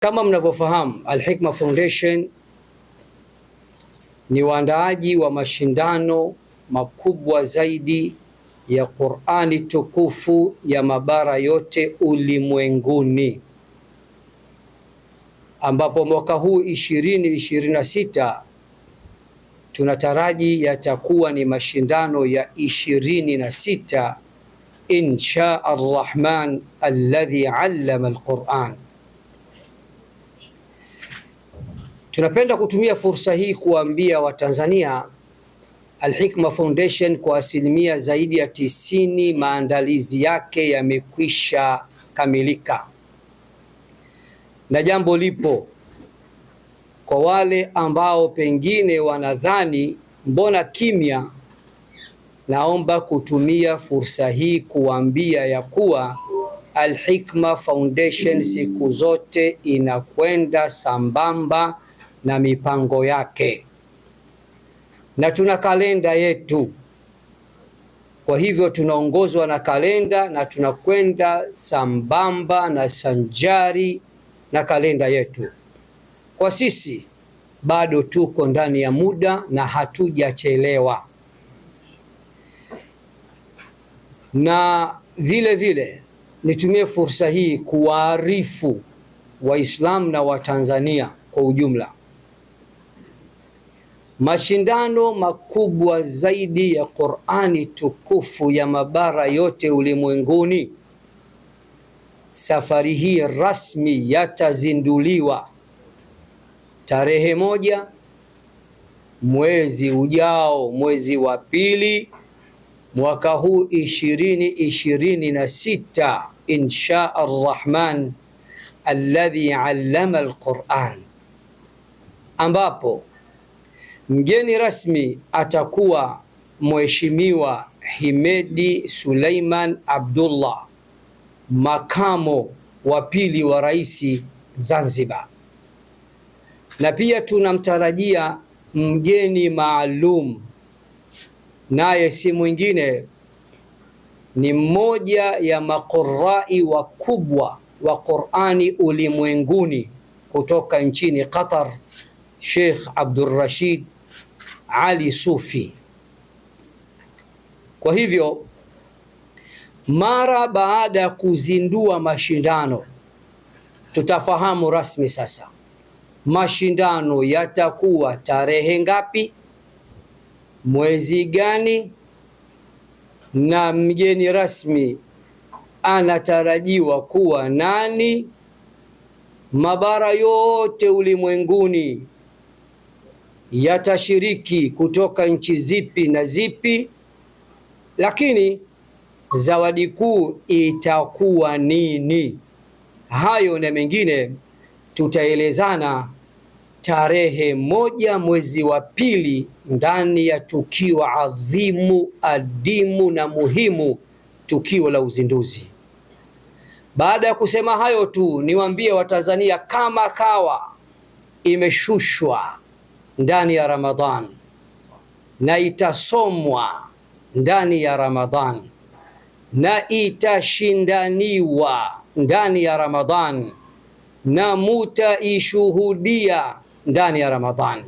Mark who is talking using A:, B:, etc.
A: Kama mnavyofahamu, Al-Hikma Foundation ni waandaaji wa mashindano makubwa zaidi ya Qur'ani tukufu ya mabara yote ulimwenguni, ambapo mwaka huu 2026 tunataraji yatakuwa ni mashindano ya 26 insha Ar-Rahman alladhi allama al-Qur'an. Tunapenda kutumia fursa hii kuambia Watanzania, Al-Hikma Foundation kwa asilimia zaidi ya 90 maandalizi yake yamekwisha kamilika, na jambo lipo kwa wale ambao pengine wanadhani mbona kimya. Naomba kutumia fursa hii kuambia ya kuwa Al-Hikma Foundation siku zote inakwenda sambamba na mipango yake, na tuna kalenda yetu. Kwa hivyo tunaongozwa na kalenda na tunakwenda sambamba na sanjari na kalenda yetu. Kwa sisi bado tuko ndani ya muda na hatujachelewa, na vile vile nitumie fursa hii kuwaarifu Waislamu na Watanzania kwa ujumla, mashindano makubwa zaidi ya Qur'ani tukufu ya mabara yote ulimwenguni safari hii rasmi yatazinduliwa tarehe 1 mwezi ujao, mwezi wa pili mwaka huu 2026 insha Ar-Rahman alladhi allama al-Qur'an, ambapo mgeni rasmi atakuwa Mheshimiwa Himedi Suleiman Abdullah, makamo wa pili wa rais Zanzibar, na pia tunamtarajia mgeni maalum, naye si mwingine ni mmoja ya maqurai wakubwa wa Qur'ani ulimwenguni kutoka nchini Qatar, Sheikh Abdurrashid Ali Sufi. Kwa hivyo mara baada ya kuzindua mashindano tutafahamu rasmi sasa mashindano yatakuwa tarehe ngapi, mwezi gani, na mgeni rasmi anatarajiwa kuwa nani, mabara yote ulimwenguni yatashiriki kutoka nchi zipi na zipi, lakini zawadi kuu itakuwa nini. Hayo na mengine tutaelezana tarehe 1 mwezi wa pili ndani ya tukio adhimu, adimu na muhimu, tukio la uzinduzi. Baada ya kusema hayo tu, niwaambie Watanzania kama kawa imeshushwa ndani ya Ramadhan na itasomwa ndani ya Ramadhan na itashindaniwa ndani ya Ramadhan na mutaishuhudia ndani ya Ramadhan.